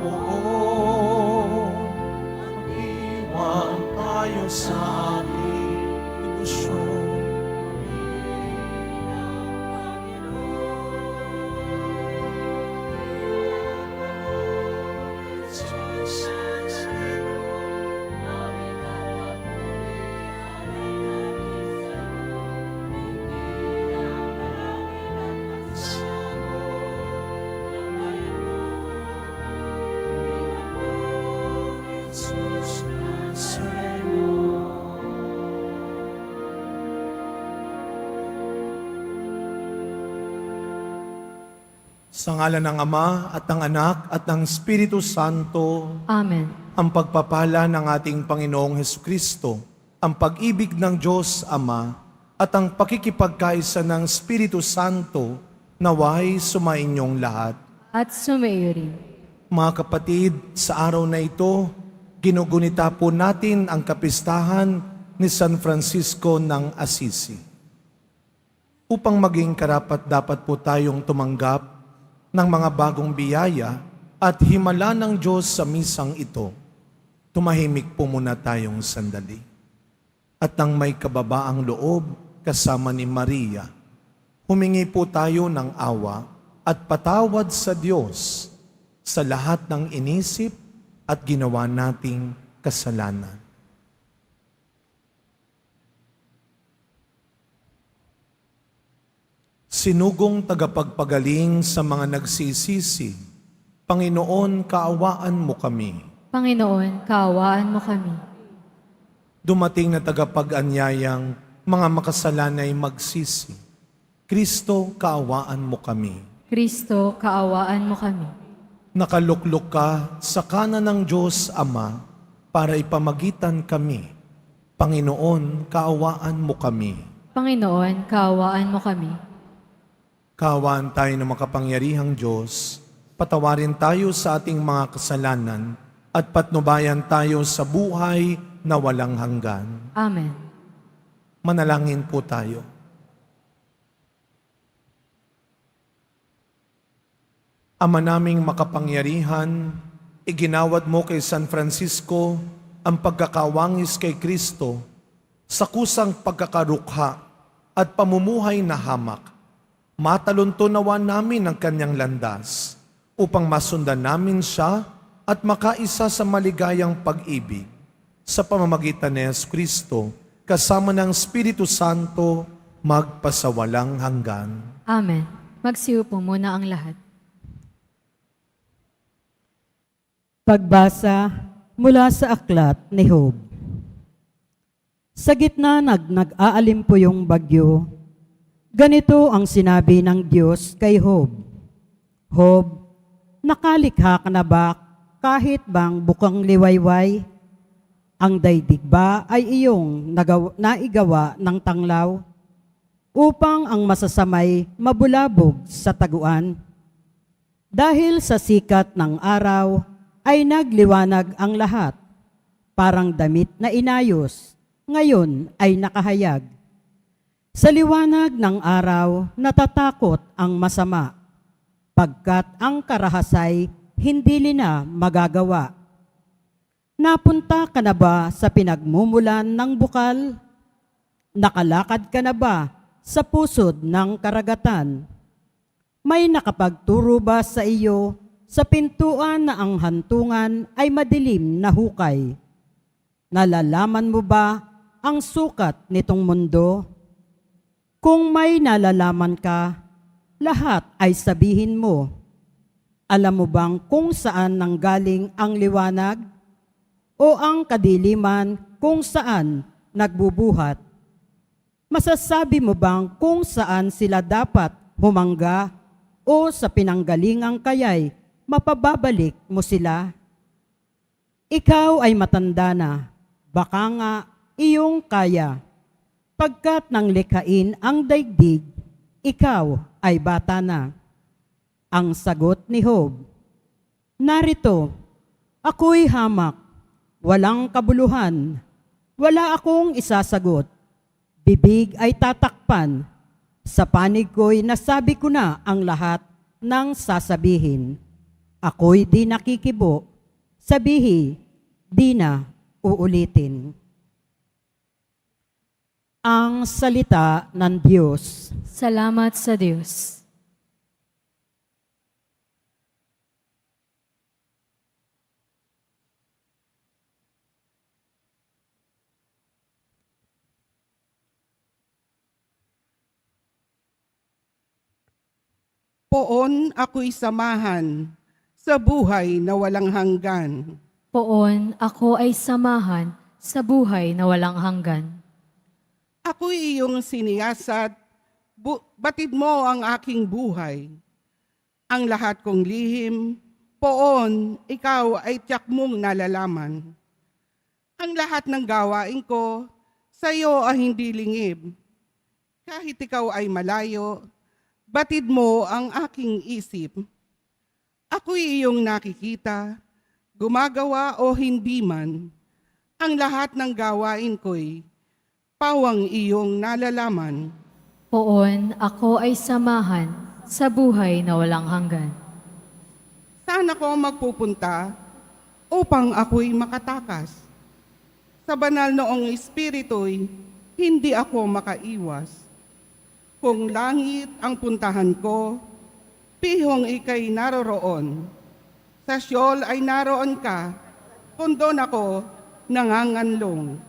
poon. Iwan tayo sa ating ilusyon. Sa ngalan ng Ama at ng Anak at ng Espiritu Santo, Amen. ang pagpapala ng ating Panginoong Hesukristo, ang pag-ibig ng Diyos Ama, at ang pakikipagkaisa ng Espiritu Santo, naway sumainyong lahat. At sumaiyo rin. Mga kapatid, sa araw na ito, ginugunita po natin ang kapistahan ni San Francisco ng Assisi. Upang maging karapat-dapat po tayong tumanggap ng mga bagong biyaya at himala ng Diyos sa misang ito, tumahimik po muna tayong sandali. At nang may kababaang loob kasama ni Maria, humingi po tayo ng awa at patawad sa Diyos sa lahat ng inisip at ginawa nating kasalanan. Sinugong tagapagpagaling sa mga nagsisisi, Panginoon, kaawaan mo kami. Panginoon, kaawaan mo kami. Dumating na tagapag-anyayang mga makasalanay magsisi, Kristo, kaawaan mo kami. Kristo, kaawaan mo kami. Nakaluklok ka sa kanan ng Diyos Ama para ipamagitan kami. Panginoon, kaawaan mo kami. Panginoon, kaawaan mo kami. Kaawaan tayo ng makapangyarihang Diyos, patawarin tayo sa ating mga kasalanan at patnubayan tayo sa buhay na walang hanggan. Amen. Manalangin po tayo. Ama naming makapangyarihan, iginawad mo kay San Francisco ang pagkakawangis kay Kristo sa kusang pagkakarukha at pamumuhay na hamak. Mataluntunawan namin ang kanyang landas upang masundan namin siya at makaisa sa maligayang pag-ibig sa pamamagitan ni Jesucristo kasama ng Espiritu Santo magpasawalang hanggan. Amen. Magsiupo muna ang lahat. Pagbasa mula sa aklat ni Job. Sa gitna nag-aalimpoyong bagyo, ganito ang sinabi ng Diyos kay Job. Job, nakalikha ka na ba kahit bang bukang liwayway? Ang daigdig ba ay iyong naigawa ng tanglaw upang ang masasamay mabulabog sa taguan? Dahil sa sikat ng araw ay nagliwanag ang lahat, parang damit na inayos, ngayon ay nakahayag. Sa liwanag ng araw, natatakot ang masama, pagkat ang karahasay hindi nila magagawa. Napunta ka na ba sa pinagmumulan ng bukal? Nakalakad ka na ba sa pusod ng karagatan? May nakapagturo ba sa iyo sa pintuan na ang hantungan ay madilim na hukay? Nalalaman mo ba ang sukat nitong mundo? Kung may nalalaman ka, lahat ay sabihin mo. Alam mo bang kung saan nanggaling ang liwanag? O ang kadiliman kung saan nagbubuhat? Masasabi mo bang kung saan sila dapat humangga? O sa pinanggalingang kaya'y mapababalik mo sila? Ikaw ay matanda na, baka nga iyong kaya. Pagkat nang likhain ang daigdig, ikaw ay bata na. Ang sagot ni Job, narito, ako'y hamak, walang kabuluhan, wala akong isasagot. Bibig ay tatakpan, sa panig ko'y nasabi ko na ang lahat ng sasabihin. Ako'y di nakikibo. Sabihi, di na uulitin. Ang salita ng Diyos. Salamat sa Diyos. Poon ako'y samahan sa buhay na walang hanggan. Poon, ako ay samahan sa buhay na walang hanggan. Ako'y iyong siniyasat, batid mo ang aking buhay. Ang lahat kong lihim, poon, ikaw ay tiyak mong nalalaman. Ang lahat ng gawain ko, sa iyo ay hindi lingib. Kahit ikaw ay malayo, batid mo ang aking isip. Ako'y iyong nakikita, gumagawa o hindi man. Ang lahat ng gawain ko'y pawang iyong nalalaman. Poon, ako ay samahan sa buhay na walang hanggan. Saan ako magpupunta upang ako'y makatakas? Sa banal noong espiritu'y hindi ako makaiwas. Kung langit ang puntahan ko, pihong ika'y naroroon. Sa Siyol ay naroon ka, kung doon ako nanganganlong.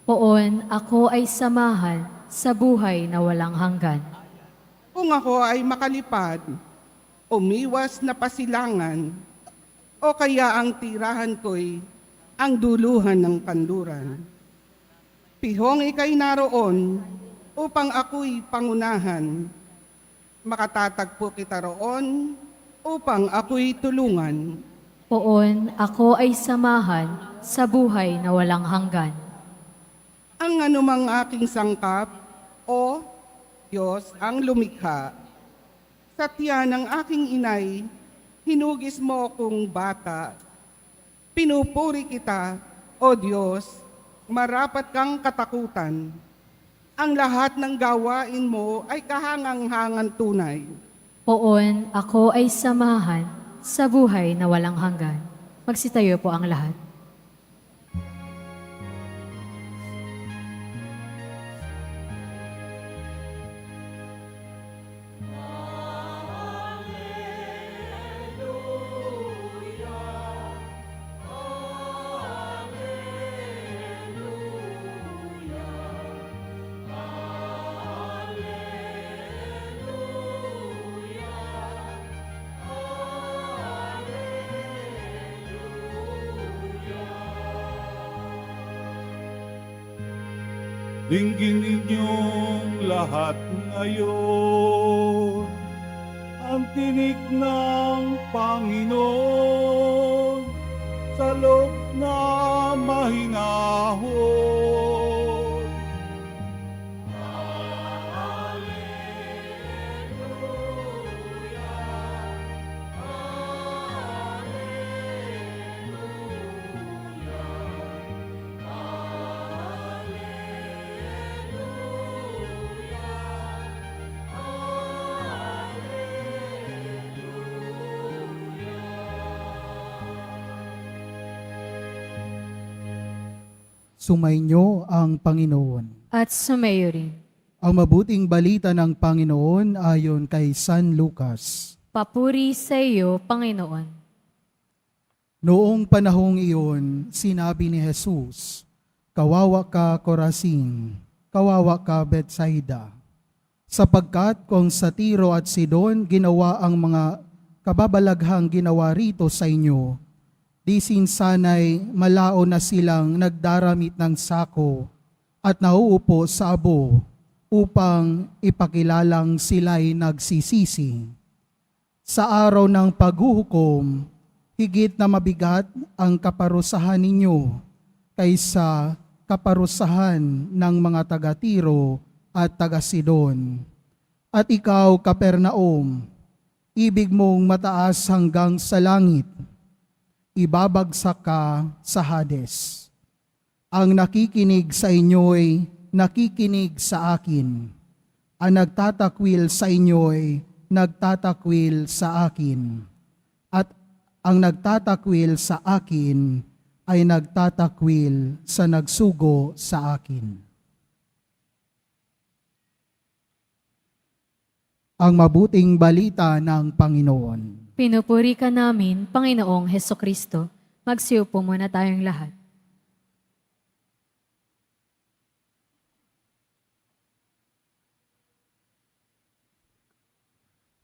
Poon, ako ay samahan sa buhay na walang hanggan. Kung ako ay makalipad, umiwas na pasilangan, o kaya ang tirahan ko'y ang duluhan ng kanluran. Pihong ika'y naroon upang ako'y pangunahan. Makatatagpo kita roon upang ako'y tulungan. Poon, ako ay samahan sa buhay na walang hanggan. Ang anumang aking sangkap, o Diyos ang lumikha, sa tiyan ng aking inay, hinugis mo kong bata. Pinupuri kita, o Diyos, marapat kang katakutan. Ang lahat ng gawain mo ay kahangang-hangan tunay. Poon, ako ay samahan sa buhay na walang hanggan. Magsitayo po ang lahat. Dinggin ninyong lahat ngayon ang tinig ng Panginoon sa loob na mahinahon. Sumainyo ang Panginoon. At sumayo rin. Ang mabuting balita ng Panginoon ayon kay San Lucas. Papuri sa iyo, Panginoon. Noong panahong iyon, sinabi ni Jesus, "Kawawa ka, Corazin, kawawa ka, Bethsaida, sapagkat kung sa Tiro at Sidon ginawa ang mga kababalaghang ginawa rito sa inyo, di sana'y malao na silang nagdaramit ng sako at nauupo sa abo upang ipakilalang sila'y nagsisisi. Sa araw ng paghuhukom, higit na mabigat ang kaparusahan ninyo kaysa kaparusahan ng mga taga-Tiro at taga-Sidon. At ikaw, Kapernaum, ibig mong mataas hanggang sa langit, ibabagsak ka sa Hades. Ang nakikinig sa inyo'y nakikinig sa akin. Ang nagtatakwil sa inyo'y nagtatakwil sa akin. At ang nagtatakwil sa akin ay nagtatakwil sa nagsugo sa akin. Ang mabuting balita ng Panginoon. Pinupuri ka namin, Panginoong Hesukristo. Magsiupo muna tayong lahat.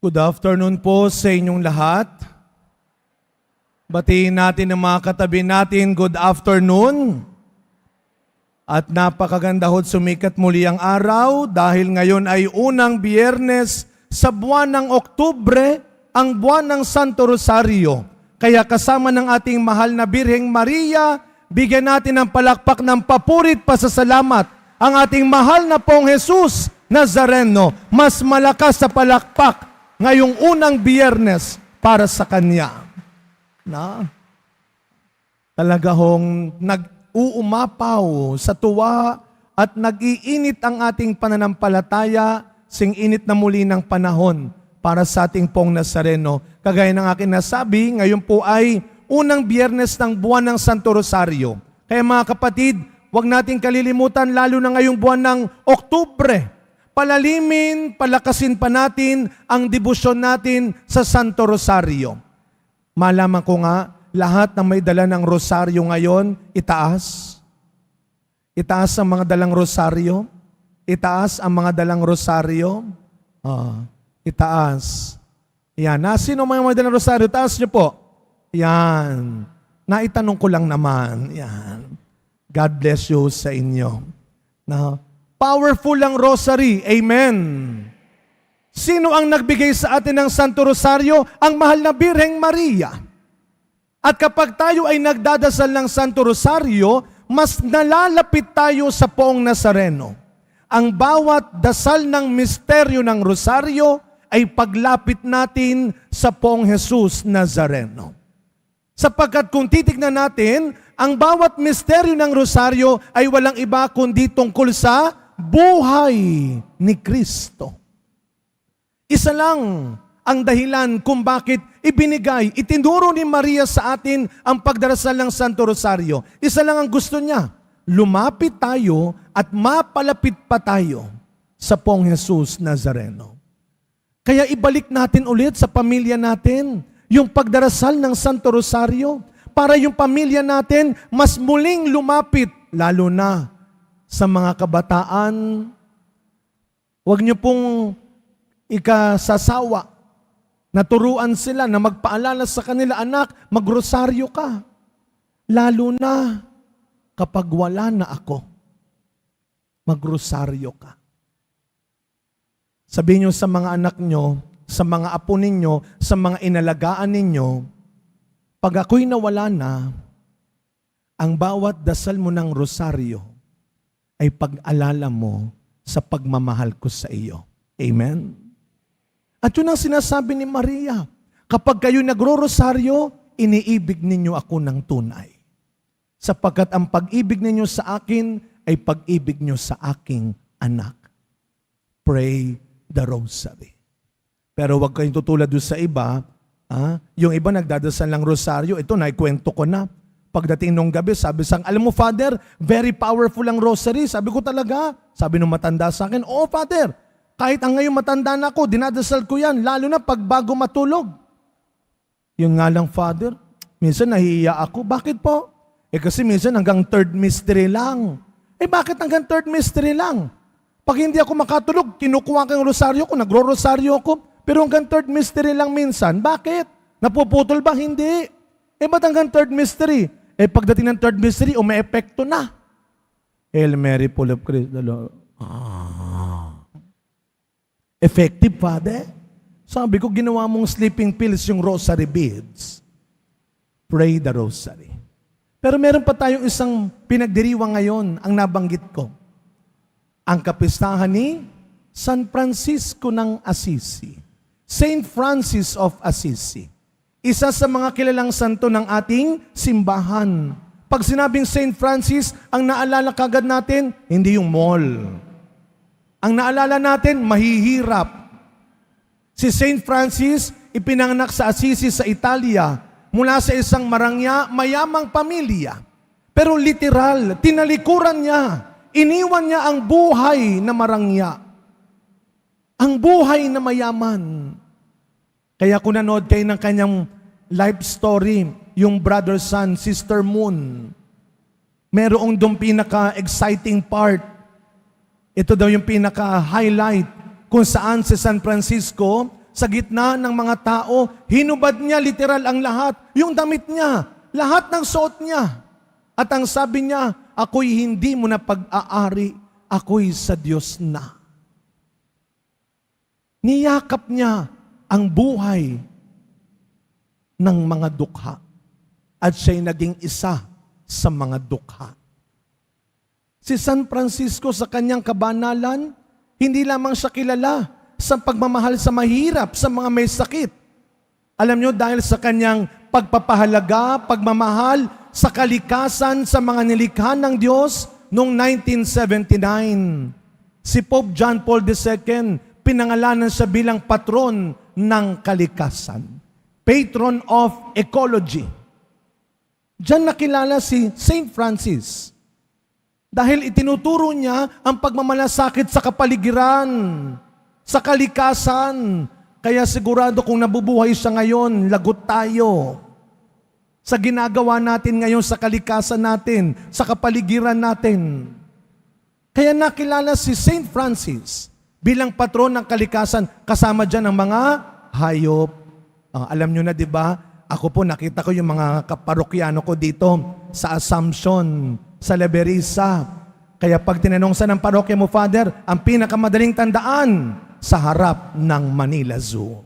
Good afternoon po sa inyong lahat. Batiin natin ang mga katabi natin, good afternoon. At napakaganda ho't sumikat muli ang araw dahil ngayon ay unang Biyernes sa buwan ng Oktubre, ang buwan ng Santo Rosario. Kaya kasama ng ating mahal na Birheng Maria, bigyan natin ng palakpak ng papurit pasasalamat ang ating mahal na pong Jesus Nazareno. Mas malakas sa palakpak ngayong unang Biyernes para sa Kanya. Na talaga hong nag-uumapaw sa tuwa at nag-iinit ang ating pananampalataya, sing-init na muli ng panahon para sa ating pong Nazareno. Kagaya ng aking nasabi, ngayon po ay unang Biyernes ng buwan ng Santo Rosario. Kaya mga kapatid, huwag nating kalilimutan lalo na ngayong buwan ng Oktubre, palalimin, palakasin pa natin ang debosyon natin sa Santo Rosario. Malaman ko nga, lahat ng may dala ng rosaryo ngayon, itaas. Itaas ang mga dalang rosaryo. Itaas ang mga dalang rosaryo. Itaas. Yan. Sino may dalang rosaryo? Taas niyo po. Yan. Naitanong ko lang naman. Yan. God bless you sa inyo. Now, powerful ang rosary. Amen. Sino ang nagbigay sa atin ng Santo Rosario? Ang mahal na Birheng Maria. At kapag tayo ay nagdadasal ng Santo Rosario, mas nalalapit tayo sa poong Nazareno. Ang bawat dasal ng misteryo ng Rosario ay paglapit natin sa poong Jesus Nazareno. Sapagkat kung titignan natin, ang bawat misteryo ng Rosario ay walang iba kundi tungkol sa buhay ni Kristo. Isa lang ang dahilan kung bakit ibinigay, itinuro ni Maria sa atin ang pagdarasal ng Santo Rosario. Isa lang ang gusto niya, lumapit tayo at mapalapit pa tayo sa poong Jesus Nazareno. Kaya ibalik natin ulit sa pamilya natin yung pagdarasal ng Santo Rosario para yung pamilya natin mas muling lumapit, lalo na sa mga kabataan. Huwag niyo pong ikasasawa. Naturuan sila na magpaalala sa kanila, anak, magrosaryo ka. Lalo na kapag wala na ako, magrosaryo ka. Sabihin niyo sa mga anak niyo, sa mga apo ninyo, sa mga inalagaan ninyo, pag ako'y nawala na, ang bawat dasal mo ng rosaryo ay pag-alala mo sa pagmamahal ko sa iyo. Amen? At yun ang sinasabi ni Maria, kapag kayo nagro-rosaryo, iniibig ninyo ako ng tunay. Sapagkat ang pag-ibig ninyo sa akin ay pag-ibig nyo sa aking anak. Pray the rosary. Pero wag kayong tutulad doon sa iba, yung iba nagdadasal ng rosaryo, ito naikwento ko na. Pagdating nung gabi, sabi sang, alam mo Father, very powerful ang rosary. Sabi ko talaga, sabi nung matanda sa akin, oo Father, kahit ang ngayon matanda na ako, dinadasal ko yan, lalo na pag bago matulog. Yun nga lang, Father, minsan nahihiya ako. Bakit po? Kasi minsan hanggang third mystery lang. Bakit hanggang third mystery lang? Pag hindi ako makatulog, kinukuha ko yung rosaryo ko, nagro-rosaryo ako, pero hanggang third mystery lang minsan. Bakit? Napuputol ba? Hindi. Ba't hanggang third mystery? Pagdating ng third mystery, may epekto na. Hail Mary, full of grace, the Lord. Effective, Father? Sabi ko, ginawa mong sleeping pills yung rosary beads. Pray the rosary. Pero meron pa tayong isang pinagdiriwang ngayon, ang nabanggit ko. Ang kapistahan ni San Francisco ng Assisi. Saint Francis of Assisi. Isa sa mga kilalang santo ng ating simbahan. Pag sinabing Saint Francis, ang naalala kagad natin, hindi yung mall. Ang naalala natin, mahihirap. Si Saint Francis, ipinanganak sa Assisi sa Italia mula sa isang marangya, mayamang pamilya. Pero literal, tinalikuran niya, iniwan niya ang buhay na marangya, ang buhay na mayaman. Kaya kung nanood kayo ng kanyang life story, yung Brother Sun, Sister Moon, merong doon pinaka-exciting part. Ito daw yung pinaka-highlight kung saan si San Francisco, sa gitna ng mga tao, hinubad niya literal ang lahat. Yung damit niya, lahat ng suot niya. At ang sabi niya, ako'y hindi mo na pag-aari, ako'y sa Diyos na. Niyakap niya ang buhay ng mga dukha. At siya'y naging isa sa mga dukha. Si San Francisco sa kanyang kabanalan, hindi lamang siya kilala sa pagmamahal sa mahirap, sa mga may sakit. Alam nyo, dahil sa kanyang pagpapahalaga, pagmamahal sa kalikasan, sa mga nilikha ng Diyos, noong 1979, si Pope John Paul II, pinangalanan siya bilang patron ng kalikasan. Patron of Ecology. Diyan nakilala si Saint Francis. Dahil itinuturo niya ang pagmamalasakit sa kapaligiran, sa kalikasan. Kaya sigurado kung nabubuhay siya ngayon, lagot tayo. Sa ginagawa natin ngayon sa kalikasan natin, sa kapaligiran natin. Kaya nakilala si Saint Francis bilang patron ng kalikasan, kasama dyan ang mga hayop. Alam nyo na, di ba? Ako po, nakita ko yung mga kaparokyano ko dito sa Assumption, sa Leberisa. Kaya pag tinanong sa ng parokya mo, Father, ang pinakamadaling tandaan sa harap ng Manila Zoo.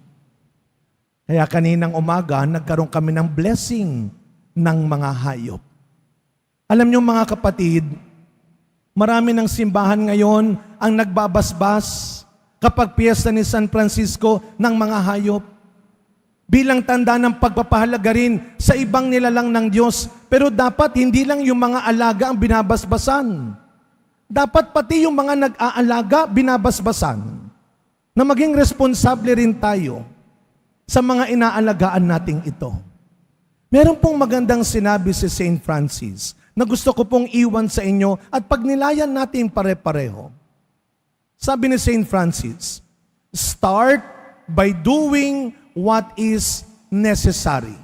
Kaya kaninang umaga, nagkaroon kami ng blessing ng mga hayop. Alam niyo mga kapatid, marami ng simbahan ngayon ang nagbabasbas kapag piyesta ni San Francisco ng mga hayop. Bilang tanda ng pagpapahalaga rin sa ibang nilalang ng Diyos. Pero dapat hindi lang yung mga alaga ang binabasbasan. Dapat pati yung mga nag-aalaga binabasbasan. Na maging responsable rin tayo sa mga inaalagaan nating ito. Meron pong magandang sinabi si Saint Francis na gusto ko pong iwan sa inyo at pagnilayan natin pare-pareho. Sabi ni Saint Francis, start by doing what is necessary.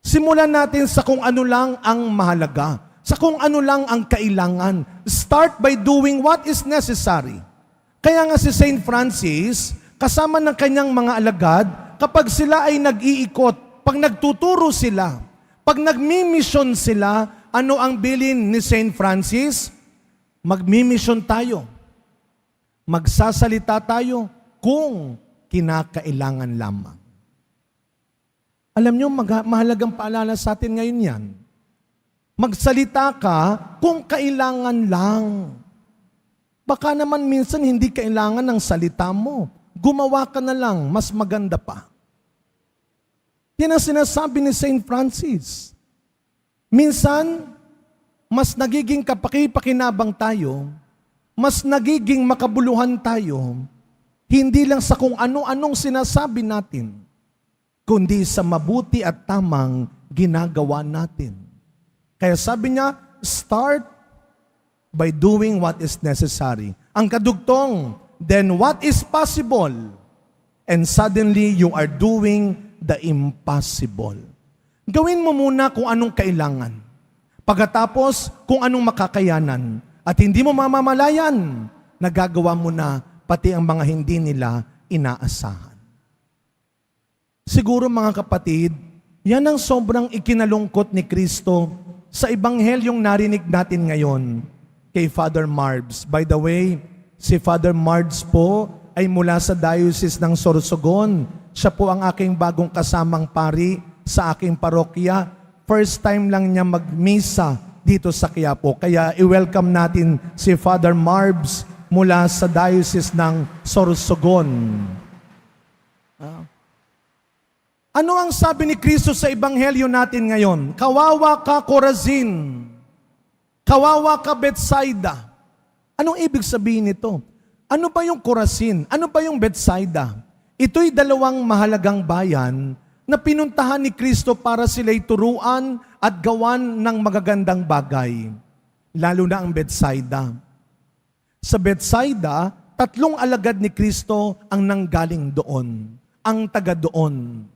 Simulan natin sa kung ano lang ang mahalaga, sa kung ano lang ang kailangan. Start by doing what is necessary. Kaya nga si Saint Francis, kasama ng kanyang mga alagad, kapag sila ay nag-iikot, pag nagtuturo sila, pag nagmi-mission sila, ano ang bilin ni Saint Francis? Magmi-mission tayo. Magsasalita tayo kung kinakailangan lamang. Alam nyo, mahalagang paalala sa atin ngayon yan. Magsalita ka kung kailangan lang. Baka naman minsan hindi kailangan ng salita mo. Gumawa ka na lang, mas maganda pa. Yan ang sinasabi ni Saint Francis. Minsan, mas nagiging kapaki-pakinabang tayo, mas nagiging makabuluhan tayo, hindi lang sa kung ano-anong sinasabi natin, kundi sa mabuti at tamang ginagawa natin. Kaya sabi niya, start by doing what is necessary. Ang kadugtong, then what is possible? And suddenly you are doing the impossible. Gawin mo muna kung anong kailangan. Pagkatapos, kung anong makakayanan. At hindi mo mamamalayan, nagagawa mo na pati ang mga hindi nila inaasahan. Siguro mga kapatid, yan ang sobrang ikinalungkot ni Kristo sa ebanghelyong narinig natin ngayon kay Father Marbs. By the way, si Father Marbs po ay mula sa Diocese ng Sorsogon. Siya po ang aking bagong kasamang pari sa aking parokya. First time lang niya magmisa dito sa Quiapo. Kaya i-welcome natin si Father Marbs mula sa Diocese ng Sorsogon. Ano ang sabi ni Kristo sa ebanghelyo natin ngayon? Kawawa ka, Corazin. Kawawa ka, Bethsaida. Anong ibig sabihin nito? Ano ba yung Corazin? Ano ba yung Bethsaida? Ito'y dalawang mahalagang bayan na pinuntahan ni Kristo para sila'y turuan at gawan ng magagandang bagay, lalo na ang Bethsaida. Sa Bethsaida, 3 alagad ni Kristo ang nanggaling doon, ang taga doon.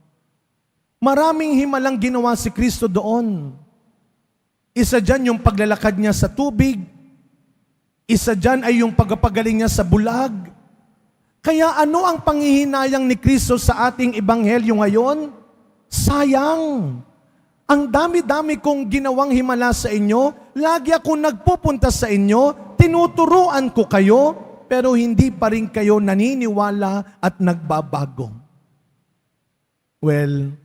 Maraming himalang ginawa si Kristo doon. Isa dyan yung paglalakad niya sa tubig, isa dyan ay yung pagpagaling niya sa bulag. Kaya ano ang panghihinayang ni Kristo sa ating ebanghelyo ngayon? Sayang! Ang dami-dami kong ginawang himala sa inyo, lagi akong nagpupunta sa inyo, tinuturuan ko kayo, pero hindi pa rin kayo naniniwala at nagbabago. Well,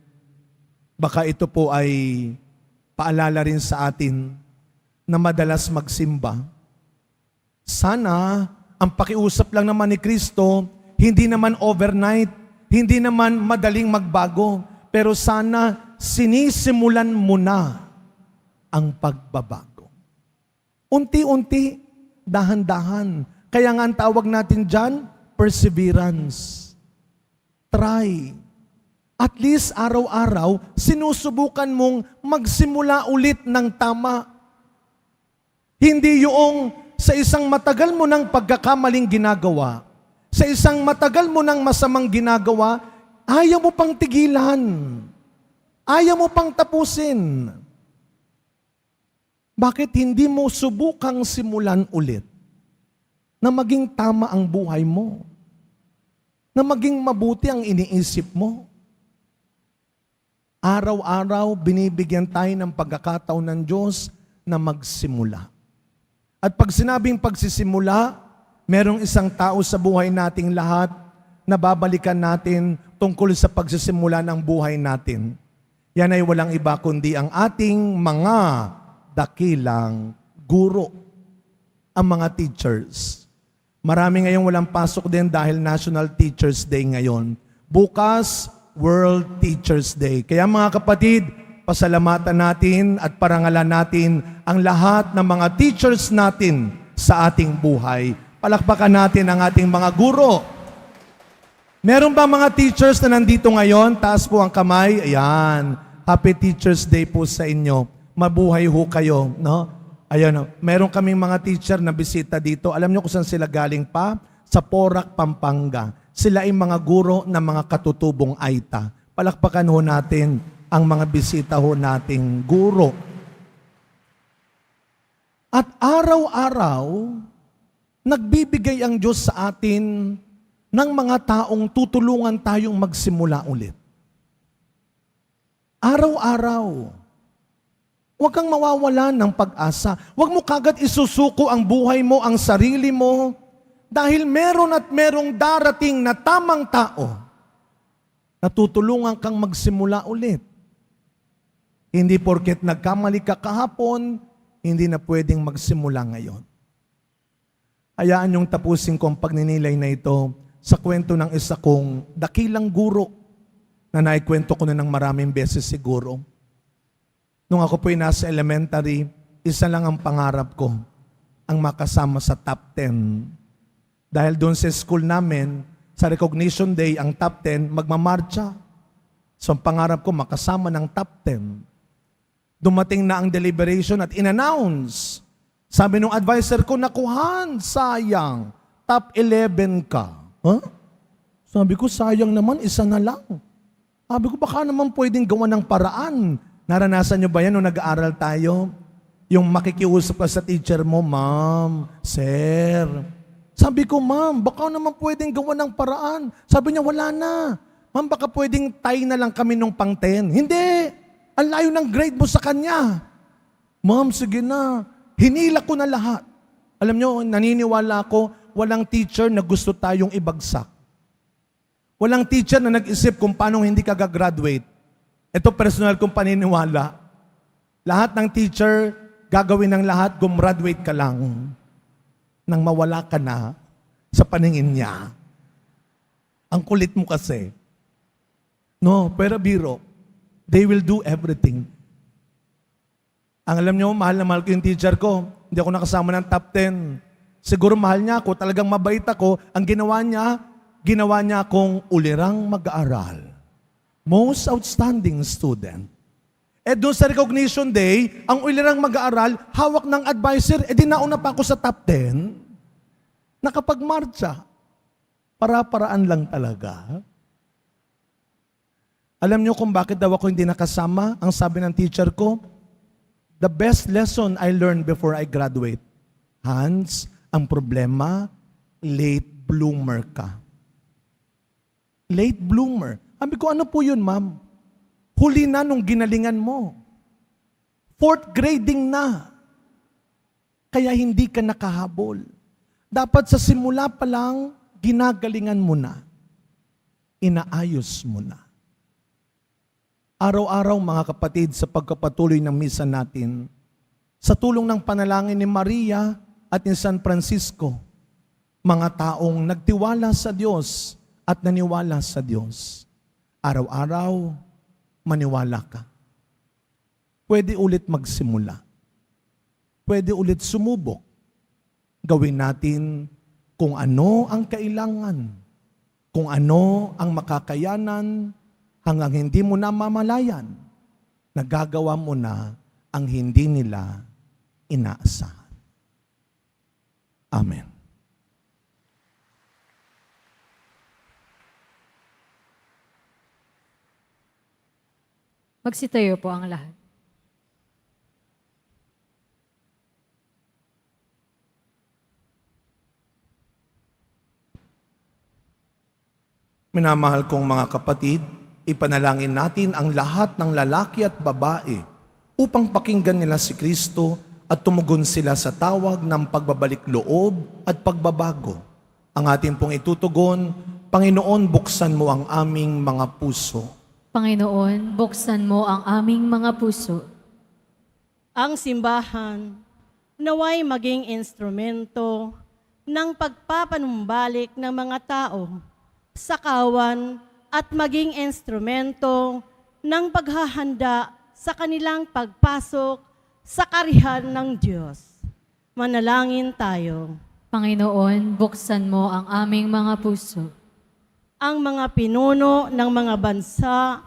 baka ito po ay paalala rin sa atin na madalas magsimba. Sana ang pakiusap lang naman ni Kristo, hindi naman overnight, hindi naman madaling magbago, pero sana sinisimulan mo na ang pagbabago. Unti-unti, dahan-dahan. Kaya nga ang tawag natin dyan, perseverance. Try. At least araw-araw, sinusubukan mong magsimula ulit ng tama. Hindi yung sa isang matagal mo ng pagkakamaling ginagawa, sa isang matagal mo ng masamang ginagawa, ayaw mo pang tigilan. Ayaw mo pang tapusin. Bakit hindi mo subukang simulan ulit na maging tama ang buhay mo? Na maging mabuti ang iniisip mo? Araw-araw, binibigyan tayo ng pagkakataon ng Diyos na magsimula. At pag sinabing pagsisimula, merong isang tao sa buhay nating lahat na babalikan natin tungkol sa pagsisimula ng buhay natin. Yan ay walang iba kundi ang ating mga dakilang guro, ang mga teachers. Marami ngayong walang pasok din dahil National Teachers Day ngayon. Bukas, World Teachers Day. Kaya mga kapatid, pasalamatan natin at parangalan natin ang lahat ng mga teachers natin sa ating buhay. Palakpakan natin ang ating mga guro. Meron ba mga teachers na nandito ngayon? Taas po ang kamay. Ayan. Happy Teachers Day po sa inyo. Mabuhay ho kayo. No? Ayan. Meron kaming mga teacher na bisita dito. Alam niyo kung saan sila galing pa? Sa Porac, Pampanga. Sila ay mga guro ng mga katutubong Aita. Palakpakan ho natin ang mga bisita ho nating guro. At araw-araw, nagbibigay ang Diyos sa atin ng mga taong tutulungan tayong magsimula ulit. Araw-araw. Huwag kang mawawalan ng pag-asa. Huwag mo kagad isusuko ang buhay mo, ang sarili mo, dahil meron at merong darating na tamang tao na tutulungan kang magsimula ulit. Hindi porket nagkamali ka kahapon, hindi na pwedeng magsimula ngayon. Hayaan yung tapusin ko ang pagninilay na ito sa kwento ng isa kong dakilang guro na naikwento ko na ng maraming beses siguro. Nung ako po'y nasa elementary, isa lang ang pangarap ko, ang makasama sa top 10. Dahil doon sa school namin, sa recognition day, ang top 10, magmamarcha. So ang pangarap ko, makasama ng top 10. Dumating na ang deliberation at in-announce. Sabi nung advisor ko, nakuhan, sayang, top 11 ka. Huh? Sabi ko, sayang naman, isa na lang. Sabi ko, baka naman pwedeng gawa ng paraan. Naranasan nyo ba yan nung nag-aaral tayo? Yung makikiusap ka sa teacher mo, ma'am, sir. Sabi ko, ma'am, baka naman pwedeng gawa ng paraan. Sabi niya, wala na. Ma'am, baka pwedeng tie na lang kami nung pang 10. Hindi. Ang layo ng grade mo sa kanya. Ma'am, sige na. Hinila ko na lahat. Alam nyo, naniniwala ako, walang teacher na gusto tayong ibagsak. Walang teacher na nag-isip kung paano hindi ka gagraduate. Ito personal kong paniniwala. Lahat ng teacher, gagawin ng lahat, gumraduate ka lang. Nang mawala ka na sa paningin niya. Ang kulit mo kasi. No, pero biro. They will do everything. Ang alam niyo, mahal na mahal ko yung teacher ko. Hindi ako nakasama ng top 10. Siguro mahal niya ako, talagang mabait ako. Ang ginawa niya akong ulirang mag-aaral. Most outstanding student. Doon sa recognition day, ang ulirang mag-aaral, hawak ng advisor, di nauna pa ako sa top 10, nakapagmarcha. Para-paraan lang talaga. Alam niyo kung bakit daw ako hindi nakasama? Ang sabi ng teacher ko, the best lesson I learned before I graduate. Hans, ang problema, late bloomer ka. Late bloomer. Sabi ko, ano po yun, ma'am? Huli na nung ginalingan mo. Fourth grading na. Kaya hindi ka nakahabol. Dapat sa simula pa lang, ginagalingan mo na. Inaayos mo na. Araw-araw, mga kapatid, sa pagkapatuloy ng misa natin, sa tulong ng panalangin ni Maria at ni San Francisco, mga taong nagtiwala sa Diyos at naniwala sa Diyos. Araw-araw, maniwala ka. Pwede ulit magsimula. Pwede ulit sumubok. Gawin natin kung ano ang kailangan, kung ano ang makakayanan, hanggang hindi mo na mamalayan, nagagawa mo na ang hindi nila inaasahan. Amen. Magsitayo po ang lahat. Minamahal kong mga kapatid, ipanalangin natin ang lahat ng lalaki at babae upang pakinggan nila si Kristo at tumugon sila sa tawag ng pagbabalik loob at pagbabago. Ang ating pong itutugon, Panginoon, buksan mo ang aming mga puso. Panginoon, buksan mo ang aming mga puso. Ang simbahan naway maging instrumento ng pagpapanumbalik ng mga tao sa kawan at maging instrumento ng paghahanda sa kanilang pagpasok sa karihan ng Diyos. Manalangin tayo. Panginoon, buksan mo ang aming mga puso. Ang mga pinuno ng mga bansa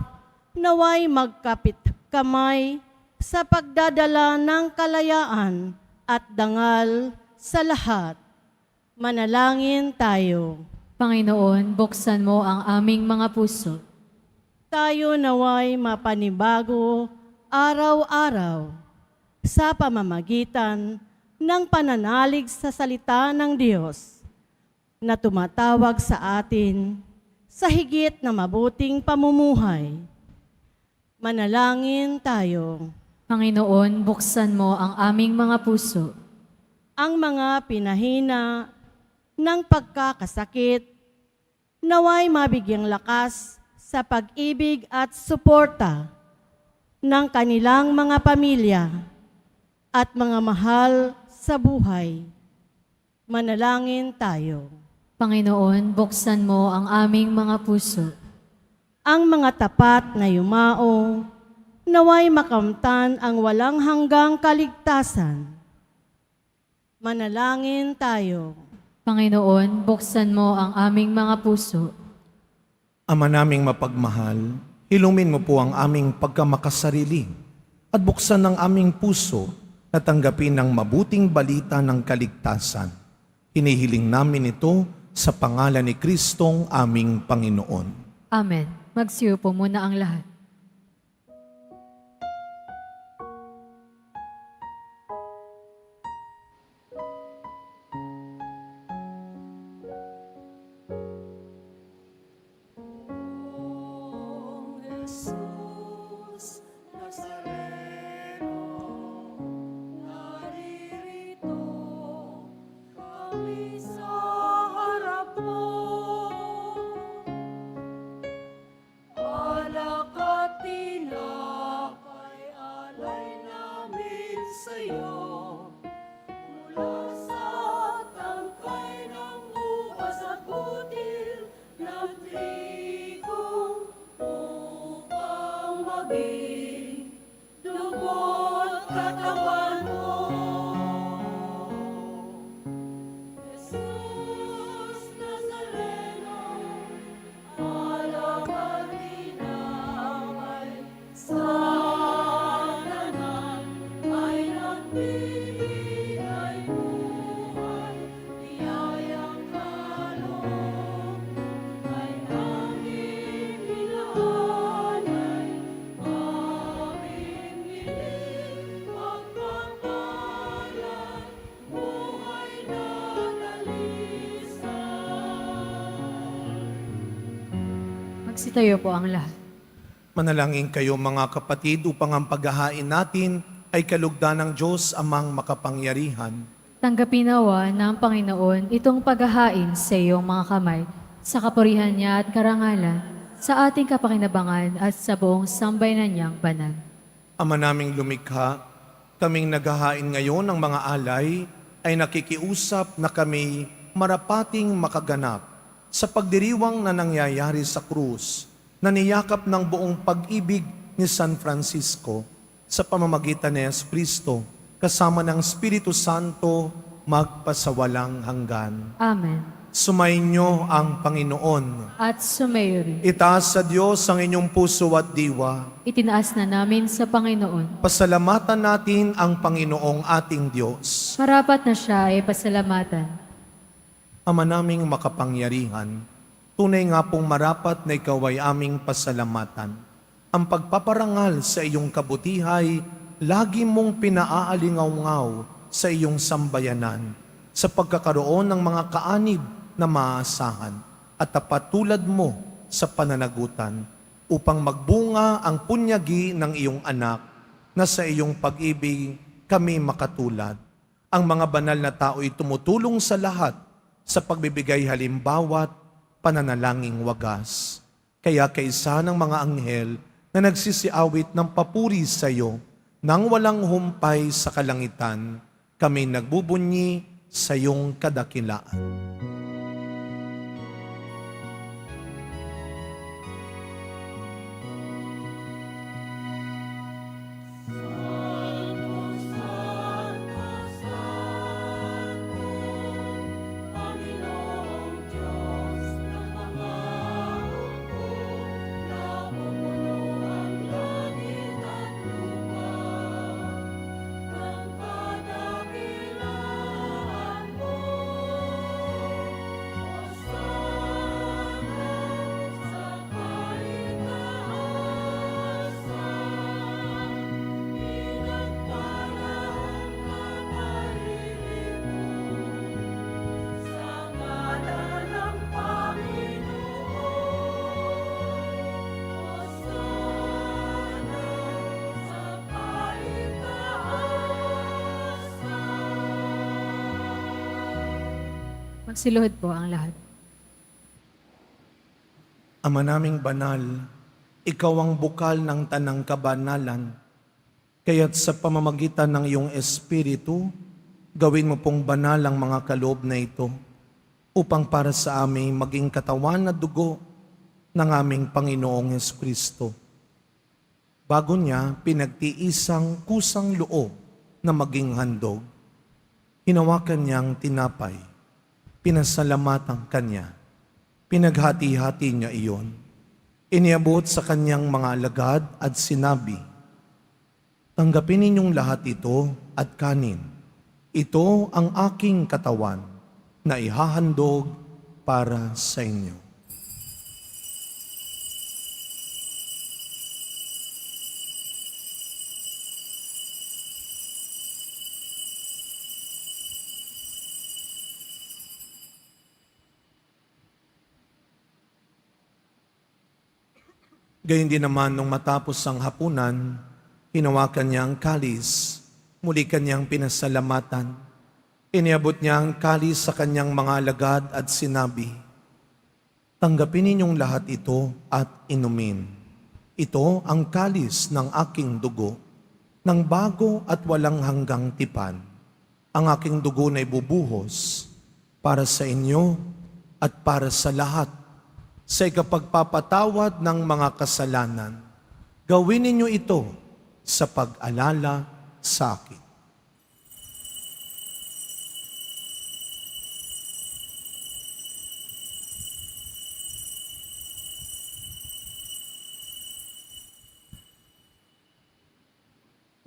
naway magkapit kamay sa pagdadala ng kalayaan at dangal sa lahat. Manalangin tayo. Panginoon, buksan mo ang aming mga puso. Tayo naway mapanibago araw-araw sa pamamagitan ng pananalig sa salita ng Diyos na tumatawag sa atin sa higit na mabuting pamumuhay. Manalangin tayo. Panginoon, buksan mo ang aming mga puso. Ang mga pinahina ng pagkakasakit naway mabigyang lakas sa pag-ibig at suporta ng kanilang mga pamilya at mga mahal sa buhay. Manalangin tayo. Panginoon, buksan mo ang aming mga puso. Ang mga tapat na yumao naway makamtan ang walang hanggang kaligtasan. Manalangin tayo. Panginoon, buksan mo ang aming mga puso. Ama naming mapagmahal, hilumin mo po ang aming pagkamakasarili at buksan ang aming puso na tanggapin ang mabuting balita ng kaligtasan. Hinihiling namin ito sa pangalan ni Kristong aming Panginoon. Amen. Magsiyo po muna ang lahat. Alakay Magsitayo po ang lahat. Manalangin kayo mga kapatid upang ang paghahain natin ay kalugdan ng Diyos amang makapangyarihan. Tanggapin nawa ng Panginoon itong paghahain sa iyong mga kamay, sa kapurihan niya at karangalan, sa ating kapakinabangan at sa buong sambayanan niyang banal. Ama naming lumikha, kaming naghahain ngayon ng mga alay ay nakikiusap na kami marapating makaganap sa pagdiriwang na nangyayari sa krus na niyakap ng buong pag-ibig ni San Francisco sa pamamagitan ni Jesucristo kasama ng Espiritu Santo magpasawalang hanggan. Amen. Sumainyo ang Panginoon. At sumayo rin. Itaas sa Diyos ang inyong puso at diwa. Itinaas na namin sa Panginoon. Pasalamatan natin ang Panginoong ating Diyos. Marapat na siya ay pasalamatan. Ama naming makapangyarihan, tunay nga pong marapat na ikaw ay aming pasalamatan. Ang pagpaparangal sa iyong kabutihay, lagi mong pinaalingaw-ngaw sa iyong sambayanan sa pagkakaroon ng mga kaanib na maaasahan at tapat tulad mo sa pananagutan upang magbunga ang punyagi ng iyong anak na sa iyong pag-ibig kami makatulad. Ang mga banal na tao'y tumutulong sa lahat sa pagbibigay halimbawat pananalangin wagas. Kaya kaisa ng mga anghel na nagsisiawit ng papuri sa iyo nang walang humpay sa kalangitan, kami nagbubunyi sa iyong kadakilaan. Magsiluhod po ang lahat. Ama naming banal, ikaw ang bukal ng tanang kabanalan. Kaya't sa pamamagitan ng iyong Espiritu, gawin mo pong banal ang mga kaloob na ito upang para sa amin maging katawan at dugo ng aming Panginoong Jesucristo. Bago niya, pinagtiisang kusang loob na maging handog. Hinawakan niyang tinapay, pinasalamatan kanya, pinaghati-hati niya iyon. Iniabot sa kanyang mga alagad at sinabi, tanggapin ninyong lahat ito at kanin. Ito ang aking katawan na ihahandog para sa inyo. Gayon din naman nung matapos ang hapunan, hinawakan niya ang kalis, muli kanyang pinasalamatan. Iniabot niya ang kalis sa kanyang mga alagad at sinabi, tanggapin ninyong lahat ito at inumin. Ito ang kalis ng aking dugo, ng bago at walang hanggang tipan. Ang aking dugo na ibubuhos para sa inyo at para sa lahat sa ikapagpapatawad ng mga kasalanan. Gawin ninyo ito sa pag-alala sa akin.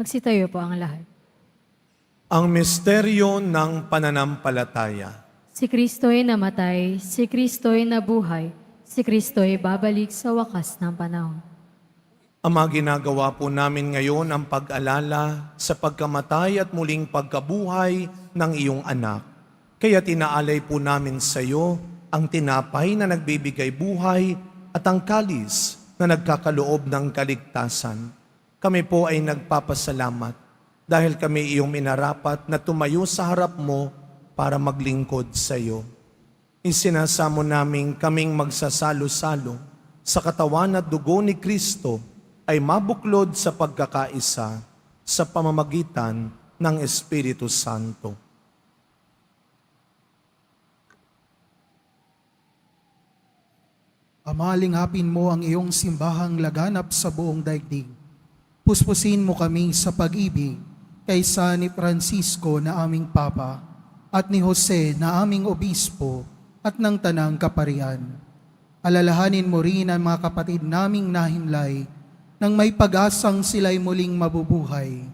Magsitayo po ang lahat. Ang misteryo ng pananampalataya. Si Kristo'y namatay, si Kristo'y nabuhay, si Kristo'y babalik sa wakas ng panahon. Ama, ginagawa po namin ngayon ang pag-alala sa pagkamatay at muling pagkabuhay ng iyong anak. Kaya tinaalay po namin sa iyo ang tinapay na nagbibigay buhay at ang kalis na nagkakaloob ng kaligtasan. Kami po ay nagpapasalamat dahil kami iyong minarapat na tumayo sa harap mo para maglingkod sa iyo. Isinasamo namin kaming magsasalo-salo sa katawan at dugo ni Kristo ay mabuklod sa pagkakaisa sa pamamagitan ng Espiritu Santo. Ama, linghapin mo ang iyong simbahang laganap sa buong daigdig. Puspusin mo kami sa pag-ibig kaysa ni Francisco na aming Papa at ni Jose na aming Obispo at ng Tanang Kaparian. Alalahanin mo rin ang mga kapatid naming nahimlay nang may pag-asang sila'y muling mabubuhay,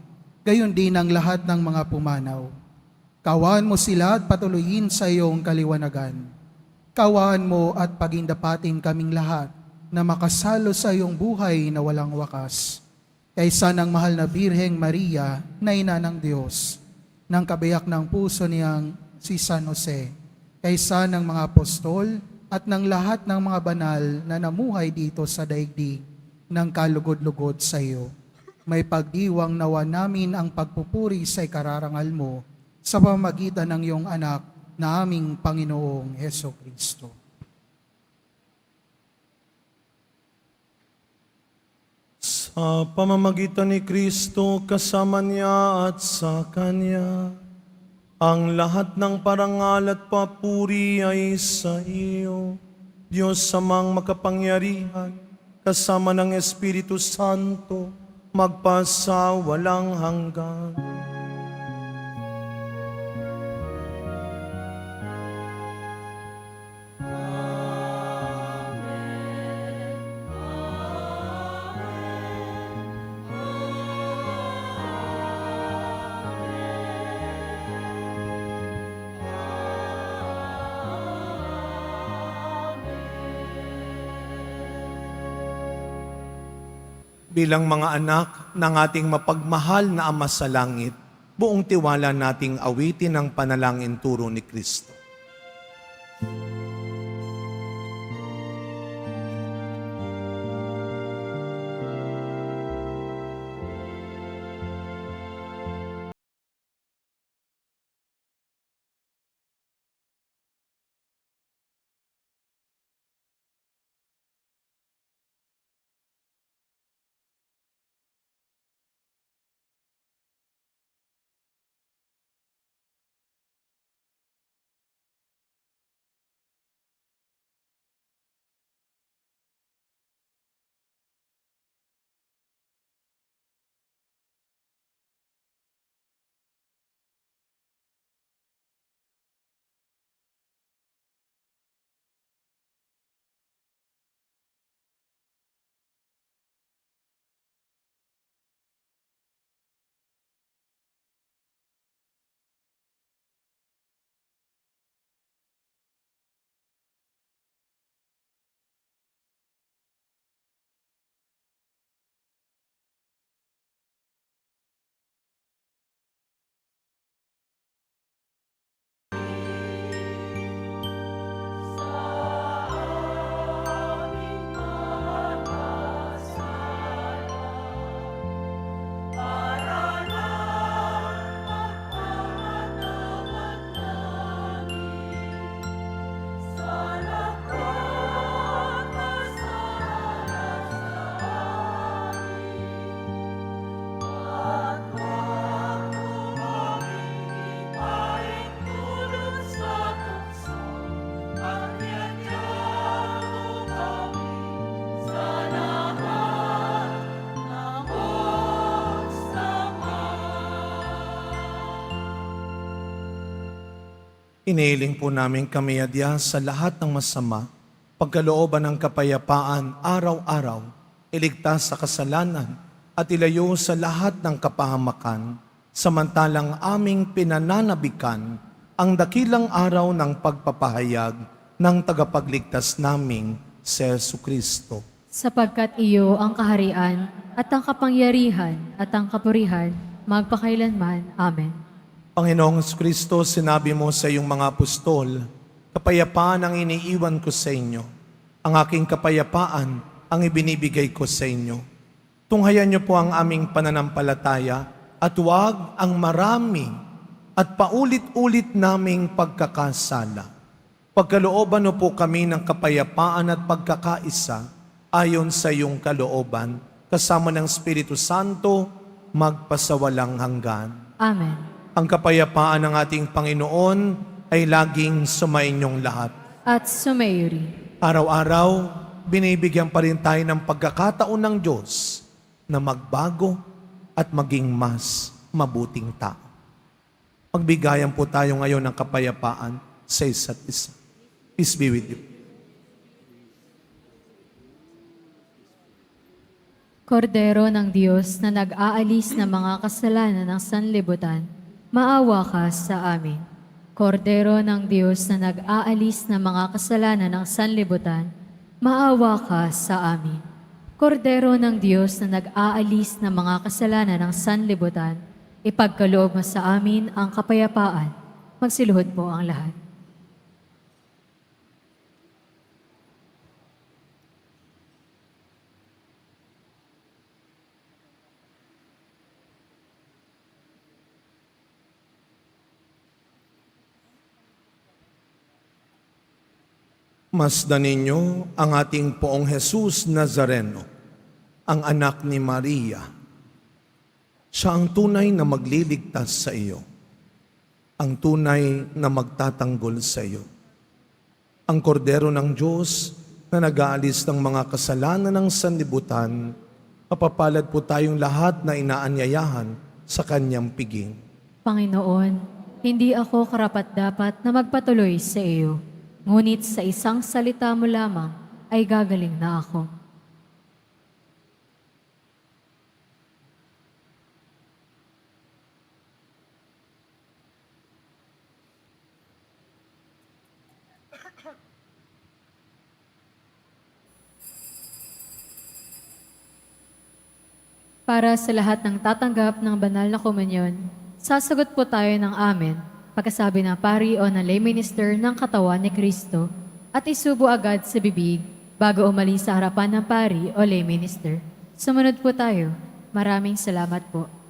gayon din ang lahat ng mga pumanaw. Kawaan mo sila at patuloyin sa iyong kaliwanagan. Kawaan mo at pagindapating kaming lahat na makasalo sa iyong buhay na walang wakas. Kaysa ng mahal na Birheng Maria na ina ng Diyos, ng kabayak ng puso niyang si San Jose, kaysa ng mga apostol at ng lahat ng mga banal na namuhay dito sa daigdig ng kalugod-lugod sa iyo. May pagdiwang nawa namin ang pagpupuri sa ikararangal mo sa pamamagitan ng iyong anak na aming Panginoong Hesukristo. Sa pamamagitan ni Kristo, kasama niya at sa Kanya, ang lahat ng parangal at papuri ay sa iyo, Diyos Amang makapangyarihan, kasama ng Espiritu Santo, magpasa walang hanggan. Bilang mga anak ng ating mapagmahal na Ama sa Langit, buong tiwala nating awitin ang panalangin turo ni Kristo. Inihiling po namin kami adya sa lahat ng masama, pagkalooban ng kapayapaan araw-araw, iligtas sa kasalanan at ilayo sa lahat ng kapahamakan, samantalang aming pinananabikan ang dakilang araw ng pagpapahayag ng tagapagligtas naming si Jesucristo. Sapagkat iyo ang kaharian at ang kapangyarihan at ang kapurihan magpakailanman. Amen. Panginoong Kristo, sinabi mo sa iyong mga apostol, kapayapaan ang iniiwan ko sa inyo. Ang aking kapayapaan ang ibinibigay ko sa inyo. Tunghayan niyo po ang aming pananampalataya at huwag ang marami at paulit-ulit naming pagkakasala. Pagkalooban mo po kami ng kapayapaan at pagkakaisa ayon sa iyong kalooban, kasama ng Espiritu Santo, magpasawalang hanggan. Amen. Ang kapayapaan ng ating Panginoon ay laging sumainyong lahat. At sumayo rin. Araw-araw, binibigyan pa rin tayo ng pagkakataon ng Diyos na magbago at maging mas mabuting tao. Magbigayan po tayo ngayon ng kapayapaan sa isa't isa. Peace be with you. Kordero ng Diyos na nag-aalis ng mga kasalanan ng sanlibutan, maawa ka sa amin. Kordero ng Diyos na nag-aalis ng mga kasalanan ng sanlibutan, maawa ka sa amin. Kordero ng Diyos na nag-aalis ng mga kasalanan ng sanlibutan, ipagkaloob mo sa amin ang kapayapaan. Magsiluhod po ang lahat. Masdan ninyo ang ating poong Jesus Nazareno, ang anak ni Maria. Siya ang tunay na magliligtas sa iyo, ang tunay na magtatanggol sa iyo. Ang kordero ng Diyos na nag-aalis ng mga kasalanan ng sanlibutan, mapapalad po tayong lahat na inaanyayahan sa kanyang piging. Panginoon, hindi ako karapat-dapat na magpatuloy sa iyo, ngunit sa isang salita mo lamang ay gagaling na ako. Para sa lahat ng tatanggap ng banal na komunyon, sasagot po tayo ng amen pagkasabi ng pari o ng lay minister ng katawan ni Kristo at isubo agad sa bibig bago umalis sa harapan ng pari o lay minister. Sumunod po tayo. Maraming salamat po.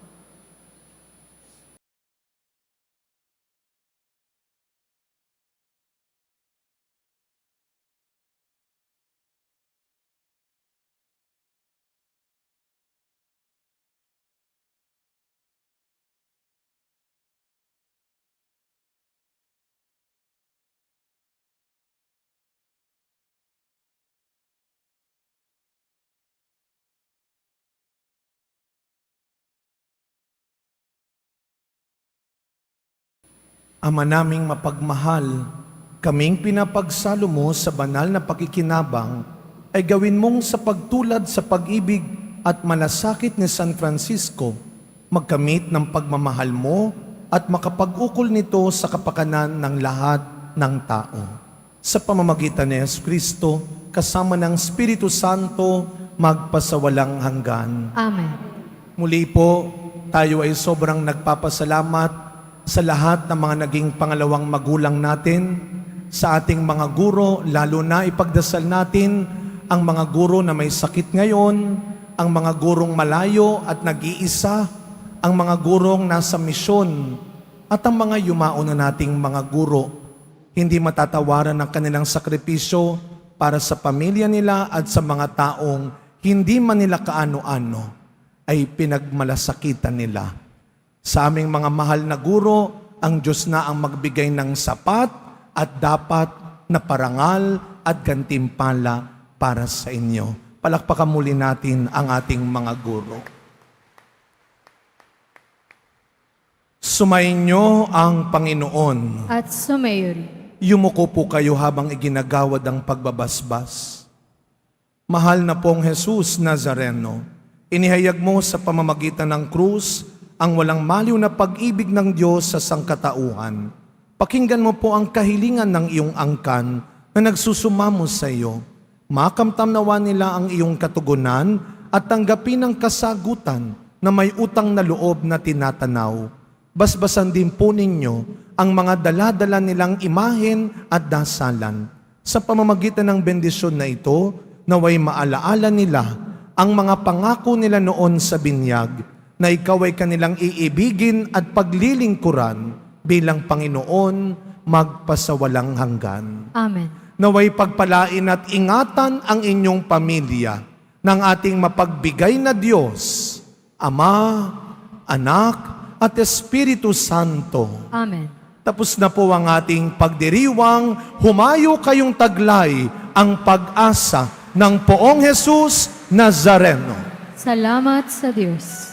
Ama naming mapagmahal, kaming pinapagsalo mo sa banal na pakikinabang ay gawin mong sa pagtulad sa pag-ibig at malasakit ni San Francisco, magkamit ng pagmamahal mo at makapag-ukol nito sa kapakanan ng lahat ng tao. Sa pamamagitan ni Yesu Kristo, kasama ng Espiritu Santo, magpasawalang hanggan. Amen. Muli po, tayo ay sobrang nagpapasalamat sa lahat ng mga naging pangalawang magulang natin, sa ating mga guro, lalo na ipagdasal natin ang mga guro na may sakit ngayon, ang mga gurong malayo at nag-iisa, ang mga gurong nasa misyon, at ang mga yumao na nating mga guro. Hindi matatawaran ang kanilang sakripisyo para sa pamilya nila at sa mga taong hindi man nila kaano-ano ay pinagmalasakitan nila. Sa aming mga mahal na guro, ang Diyos na ang magbigay ng sapat at dapat na parangal at gantimpala para sa inyo. Palakpakan muli natin ang ating mga guro. Sumainyo ang Panginoon. At sumayo rin. Yumuko po kayo habang iginagawad ang pagbabasbas. Mahal na pong Jesus Nazareno, inihayag mo sa pamamagitan ng krus ang walang maliw na pag-ibig ng Diyos sa sangkatauhan. Pakinggan mo po ang kahilingan ng iyong angkan na nagsusumamo sa iyo. Makamtam nawa nila ang iyong katugunan at tanggapin ang kasagutan na may utang na loob na tinatanaw. Basbasan din po ninyo ang mga dala-dala nilang imahen at dasalan. Sa pamamagitan ng bendisyon na ito, naway maalaala nila ang mga pangako nila noon sa binyag na ikaw ay kanilang iibigin at paglilingkuran bilang Panginoon magpasawalang hanggan. Amen. Naway pagpalain at ingatan ang inyong pamilya ng ating mapagbigay na Diyos, Ama, Anak, at Espiritu Santo. Amen. Tapos na po ang ating pagdiriwang, humayo kayong taglay ang pag-asa ng Poong Jesus Nazareno. Salamat sa Diyos.